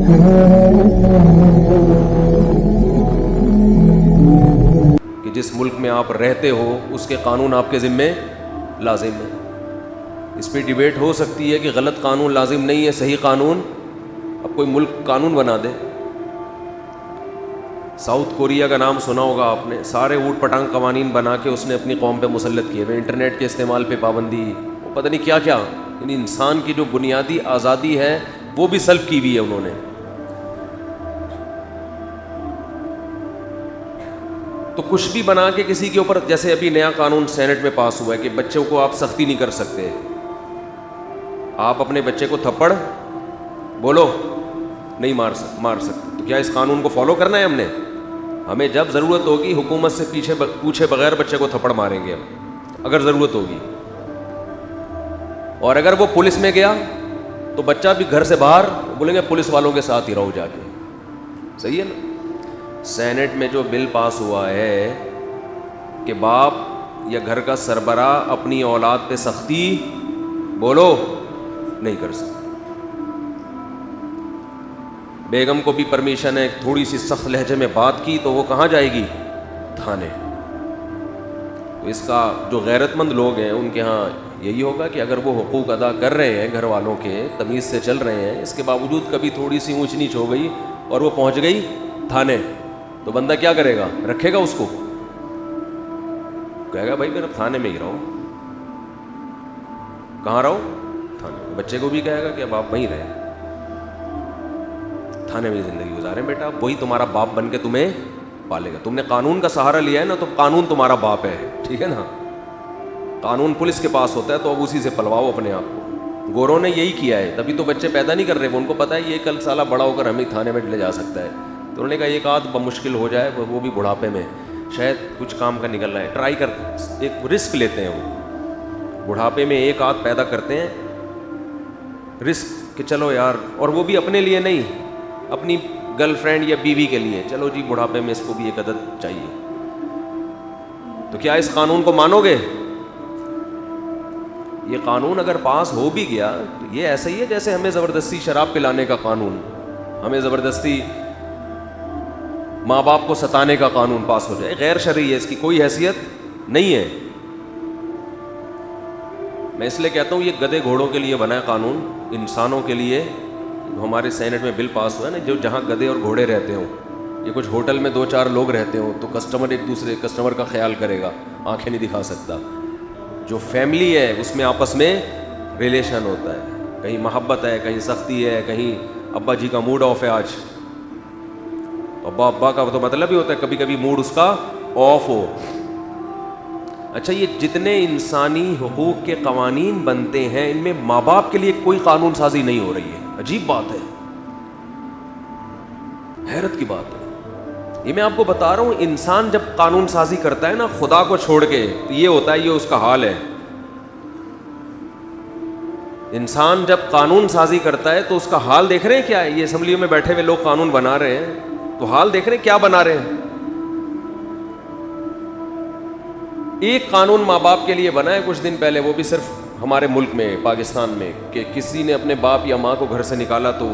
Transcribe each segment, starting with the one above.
کہ جس ملک میں آپ رہتے ہو اس کے قانون آپ کے ذمے لازم ہے. اس پہ ڈیبیٹ ہو سکتی ہے کہ غلط قانون لازم نہیں ہے, صحیح قانون. اب کوئی ملک قانون بنا دے, ساؤتھ کوریا کا نام سنا ہوگا آپ نے, سارے اوٹ پٹانگ قوانین بنا کے اس نے اپنی قوم پہ مسلط کیے ہوئے, انٹرنیٹ کے استعمال پہ پابندی, پتہ نہیں کیا کیا, یعنی انسان کی جو بنیادی آزادی ہے وہ بھی سلب کی ہوئی ہے انہوں نے. تو کچھ بھی بنا کے کسی کے اوپر, جیسے ابھی نیا قانون سینٹ میں پاس ہوا ہے کہ بچوں کو آپ سختی نہیں کر سکتے, آپ اپنے بچے کو تھپڑ بولو نہیں مار سکتے. تو کیا اس قانون کو فالو کرنا ہے ہم نے؟ ہمیں جب ضرورت ہوگی حکومت سے پوچھے بغیر بچے کو تھپڑ ماریں گے ہم, اگر ضرورت ہوگی. اور اگر وہ پولیس میں گیا تو بچہ بھی گھر سے باہر بولیں گے پولیس والوں کے ساتھ ہی رہو جا کے. صحیح ہے نا؟ سینٹ میں جو بل پاس ہوا ہے کہ باپ یا گھر کا سربراہ اپنی اولاد پہ سختی بولو نہیں کر سکتا. بیگم کو بھی پرمیشن ہے, تھوڑی سی سخت لہجے میں بات کی تو وہ کہاں جائے گی؟ تھانے. تو اس کا جو غیرت مند لوگ ہیں ان کے ہاں یہی ہوگا کہ اگر وہ حقوق ادا کر رہے ہیں گھر والوں کے, تمیز سے چل رہے ہیں, اس کے باوجود کبھی تھوڑی سی اونچ نیچ ہو گئی اور وہ پہنچ گئی تھانے, تو بندہ کیا کرے گا؟ رکھے گا اس کو؟ کہے گا بھائی میرا تھانے میں ہی رہو. کہاں رہو؟ تھانے. بچے کو بھی کہے گا کہ اب آپ وہیں رہے, تھانے میں زندگی گزاریں بیٹا, وہی تمہارا باپ بن کے تمہیں پالے گا. تم نے قانون کا سہارا لیا ہے نا, تو قانون تمہارا باپ ہے, ٹھیک ہے نا. قانون پولیس کے پاس ہوتا ہے تو اب اسی سے پلواؤ اپنے آپ کو. گوروں نے یہی کیا ہے, تبھی تو بچے پیدا نہیں کر رہے, ان کو پتہ ہے یہ کل سالہ بڑا ہو کر ہمیں تھانے میں لے جا سکتا ہے. تو انہوں نے کہا ایک آدھ بمشکل ہو جائے, وہ بھی بڑھاپے میں, شاید کچھ کام کا نکل رہا ہے, ٹرائی کر, ایک رسک لیتے ہیں وہ. بڑھاپے میں ایک آدھ پیدا کرتے ہیں, رسک کہ چلو یار, اور وہ بھی اپنے لیے نہیں, اپنی گرل فرینڈ یا بیوی کے لیے, چلو جی بڑھاپے میں اس کو بھی ایک عدد چاہیے. تو کیا اس قانون کو مانو گے؟ یہ قانون اگر پاس ہو بھی گیا تو یہ ایسا ہی ہے جیسے ہمیں زبردستی شراب پلانے کا قانون, ہمیں زبردستی ماں باپ کو ستانے کا قانون پاس ہو جائے. غیر شرعی ہے, اس کی کوئی حیثیت نہیں ہے. میں اس لیے کہتا ہوں یہ گدھے گھوڑوں کے لیے بنا ہے قانون, انسانوں کے لیے. ہمارے سینٹ میں بل پاس ہوا ہے نا, جو جہاں گدھے اور گھوڑے رہتے ہوں, یہ کچھ ہوٹل میں 2-4 لوگ رہتے ہوں تو کسٹمر ایک دوسرے کسٹمر کا خیال کرے گا, آنکھیں نہیں دکھا سکتا. جو فیملی ہے اس میں آپس میں ریلیشن ہوتا ہے, کہیں محبت ہے, کہیں سختی ہے, کہیں ابا جی کا موڈ آف ہے آج, ابا کا تو مطلب ہی ہوتا ہے کبھی کبھی موڈ اس کا آف ہو. اچھا, یہ جتنے انسانی حقوق کے قوانین بنتے ہیں ان میں ماں باپ کے لیے کوئی قانون سازی نہیں ہو رہی ہے. عجیب بات ہے, حیرت کی بات ہے. یہ میں آپ کو بتا رہا ہوں, انسان جب قانون سازی کرتا ہے نا خدا کو چھوڑ کے, تو یہ ہوتا ہے, یہ اس کا حال ہے. انسان جب قانون سازی کرتا ہے تو اس کا حال دیکھ رہے ہیں کیا ہے. یہ اسمبلیوں میں بیٹھے ہوئے لوگ قانون بنا رہے ہیں تو حال دیکھ رہے ہیں کیا بنا رہے ہیں. ایک قانون ماں باپ کے لیے بنا ہے کچھ دن پہلے, وہ بھی صرف ہمارے ملک میں پاکستان میں, کہ کسی نے اپنے باپ یا ماں کو گھر سے نکالا تو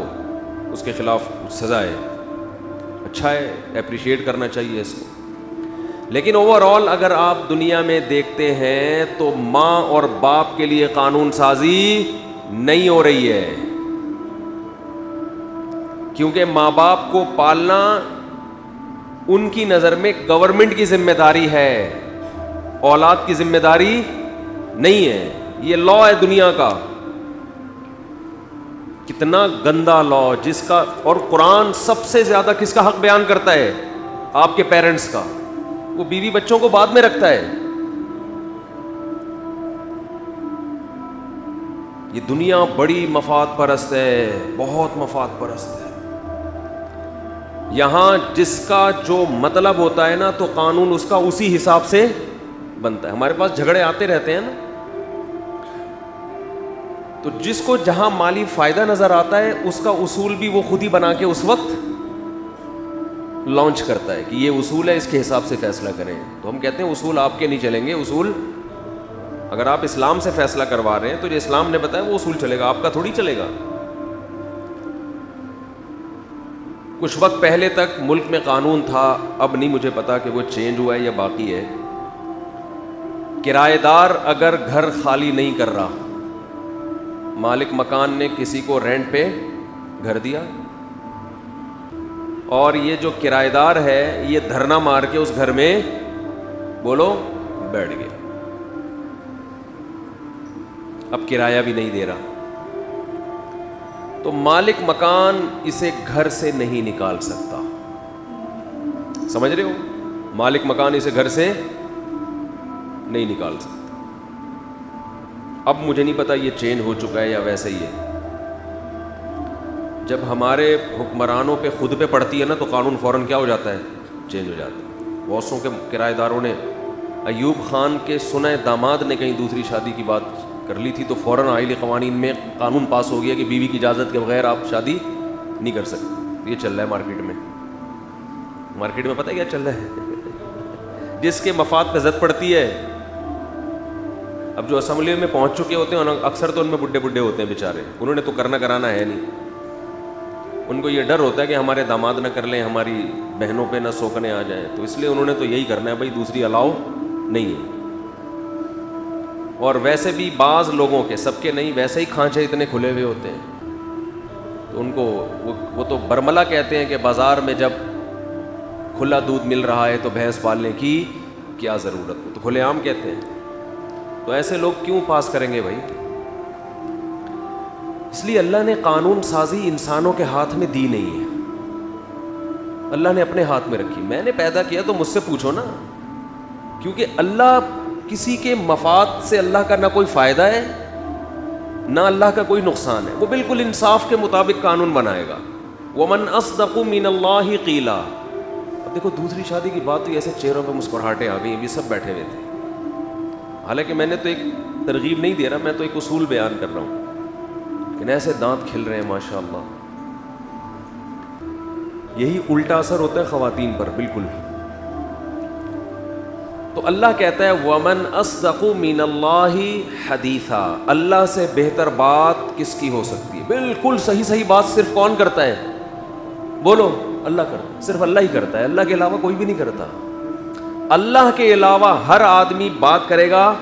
اس کے خلاف سزا ہے. اچھا ہے, اپریشیٹ کرنا چاہیے اس کو. لیکن اوور آل اگر آپ دنیا میں دیکھتے ہیں تو ماں اور باپ کے لیے قانون سازی نہیں ہو رہی ہے, کیونکہ ماں باپ کو پالنا ان کی نظر میں گورنمنٹ کی ذمہ داری ہے, اولاد کی ذمہ داری نہیں ہے. یہ لا ہے دنیا کا, کتنا گندا لا, جس کا, اور قرآن سب سے زیادہ کس کا حق بیان کرتا ہے؟ آپ کے پیرنٹس کا. وہ بیوی بچوں کو بعد میں رکھتا ہے. یہ دنیا بڑی مفاد پرست ہے, بہت مفاد پرست ہے. یہاں جس کا جو مطلب ہوتا ہے نا تو قانون اس کا اسی حساب سے بنتا ہے. ہمارے پاس جھگڑے آتے رہتے ہیں نا, تو جس کو جہاں مالی فائدہ نظر آتا ہے اس کا اصول بھی وہ خود ہی بنا کے اس وقت لانچ کرتا ہے کہ یہ اصول ہے, اس کے حساب سے فیصلہ کریں. تو ہم کہتے ہیں اصول آپ کے نہیں چلیں گے. اصول اگر آپ اسلام سے فیصلہ کروا رہے ہیں تو جو اسلام نے بتایا وہ اصول چلے گا, آپ کا تھوڑی چلے گا. کچھ وقت پہلے تک ملک میں قانون تھا، اب نہیں مجھے پتا کہ وہ چینج ہوا ہے یا باقی ہے، کرایہ دار اگر گھر خالی نہیں کر رہا، مالک مکان نے کسی کو رینٹ پہ گھر دیا اور یہ جو کرایہ دار ہے یہ دھرنا مار کے اس گھر میں بولو بیٹھ گیا، اب کرایہ بھی نہیں دے رہا، تو مالک مکان اسے گھر سے نہیں نکال سکتا. سمجھ رہے ہو؟ مالک مکان اسے گھر سے نہیں نکال سکتا. اب مجھے نہیں پتا یہ چینج ہو چکا ہے یا ویسے ہی ہے. جب ہمارے حکمرانوں پہ خود پہ پڑتی ہے نا تو قانون فوراً کیا ہو جاتا ہے؟ چینج ہو جاتا ہے. بہت سو کے کرایہ داروں نے، ایوب خان کے سنہ داماد نے کہیں دوسری شادی کی بات کر لی تھی تو فوراً آئلی قوانین میں قانون پاس ہو گیا کہ بیوی کی اجازت کے بغیر آپ شادی نہیں کر سکتے. یہ چل رہا ہے مارکیٹ میں پتہ ہے کیا چل رہا ہے؟ جس کے مفاد پہ زد پڑتی ہے. اب جو اسمبلی میں پہنچ چکے ہوتے ہیں اکثر تو ان میں بڈھے ہوتے ہیں بیچارے، انہوں نے تو کرنا کرانا ہے نہیں، ان کو یہ ڈر ہوتا ہے کہ ہمارے داماد نہ کر لیں، ہماری بہنوں پہ نہ سوکنے آ جائیں، تو اس لیے انہوں نے تو یہی کرنا ہے بھائی، دوسری الاؤ نہیں ہے. اور ویسے بھی بعض لوگوں کے، سب کے نہیں، ویسے ہی کھانچے اتنے کھلے ہوئے ہوتے ہیں تو ان کو وہ تو برملا کہتے ہیں کہ بازار میں جب کھلا دودھ مل رہا ہے تو بھینس پالنے کی کیا ضرورت ہے، تو کھلے عام کہتے ہیں. تو ایسے لوگ کیوں پاس کریں گے بھائی؟ اس لیے اللہ نے قانون سازی انسانوں کے ہاتھ میں دی نہیں ہے، اللہ نے اپنے ہاتھ میں رکھی. میں نے پیدا کیا تو مجھ سے پوچھو نا، کیونکہ اللہ کسی کے مفاد سے اللہ کا نہ کوئی فائدہ ہے نہ اللہ کا کوئی نقصان ہے، وہ بالکل انصاف کے مطابق قانون بنائے گا. وَمَنْ أَصْدَقُ مِنَ اللَّهِ قِيلًا. اب دیکھو دوسری شادی کی بات ہوئی، ایسے چہروں پہ مسکراہٹیں آ گئی، یہ سب بیٹھے ہوئے تھے. حالانکہ میں نے تو ایک ترغیب نہیں دے رہا، میں تو ایک اصول بیان کر رہا ہوں، لیکن ایسے دانت کھل رہے ہیں ماشاء اللہ. یہی الٹا اثر ہوتا ہے خواتین پر بالکل. تو اللہ کہتا ہے وَمَنْ أَصْدَقُ مِنَ اللَّهِ حَدِيثًا. اللہ سے بہتر بات کس کی ہو سکتی ہے؟ بالکل صحیح بات صرف کون کرتا ہے؟ بولو، اللہ کرتا ہے، صرف اللہ ہی کرتا ہے، اللہ کے علاوہ کوئی بھی نہیں کرتا. اللہ کے علاوہ ہر آدمی بات کرے گا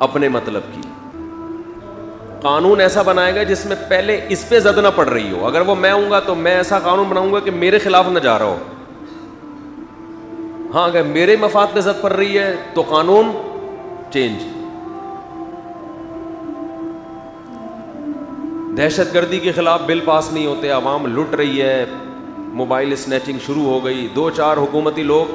اپنے مطلب کی. قانون ایسا بنائے گا جس میں پہلے اس پہ زد نہ پڑ رہی ہو. اگر وہ میں ہوں گا تو میں ایسا قانون بناؤں گا کہ میرے خلاف نہ جا رہا ہو. ہاں اگر میرے مفاد پہ زد پڑ رہی ہے تو قانون چینج. دہشت گردی کے خلاف بل پاس نہیں ہوتے، عوام لٹ رہی ہے، موبائل اسنیچنگ شروع ہو گئی. 2-4 حکومتی لوگ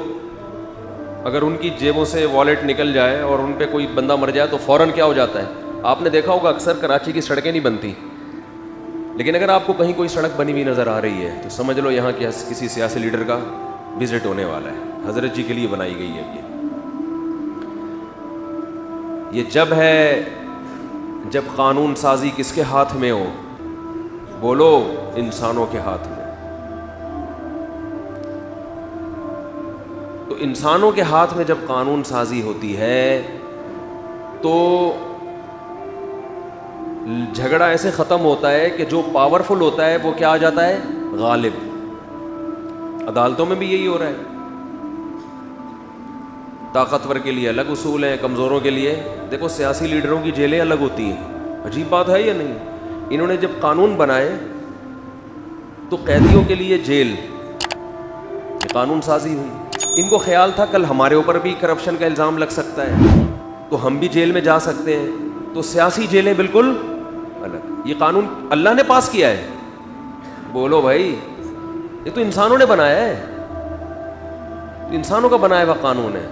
اگر ان کی جیبوں سے والیٹ نکل جائے اور ان پہ کوئی بندہ مر جائے تو فوراً کیا ہو جاتا ہے؟ آپ نے دیکھا ہوگا اکثر کراچی کی سڑکیں نہیں بنتی، لیکن اگر آپ کو کہیں کوئی سڑک بنی ہوئی نظر آ رہی ہے تو سمجھ لو یہاں کسی سیاسی لیڈر کا وزٹ ہونے والا ہے. حضرت جی کے لیے بنائی گئی ہے. یہ جب ہے جب قانون سازی کس کے ہاتھ میں ہو؟ بولو، انسانوں کے ہاتھ میں. تو انسانوں کے ہاتھ میں جب قانون سازی ہوتی ہے تو جھگڑا ایسے ختم ہوتا ہے کہ جو پاورفل ہوتا ہے وہ کیا آ جاتا ہے؟ غالب. عدالتوں میں بھی یہی ہو رہا ہے. طاقتور کے لیے الگ اصول ہیں، کمزوروں کے لیے. دیکھو سیاسی لیڈروں کی جیلیں الگ ہوتی ہیں. عجیب بات ہے یا نہیں؟ انہوں نے جب قانون بنائے تو قیدیوں کے لیے جیل، یہ قانون سازی ہوئی. ان کو خیال تھا کل ہمارے اوپر بھی کرپشن کا الزام لگ سکتا ہے تو ہم بھی جیل میں جا سکتے ہیں، تو سیاسی جیلیں بالکل الگ. یہ قانون اللہ نے پاس کیا ہے. بولو بھائی، یہ تو انسانوں نے بنایا ہے، انسانوں کا بنایا ہوا قانون ہے.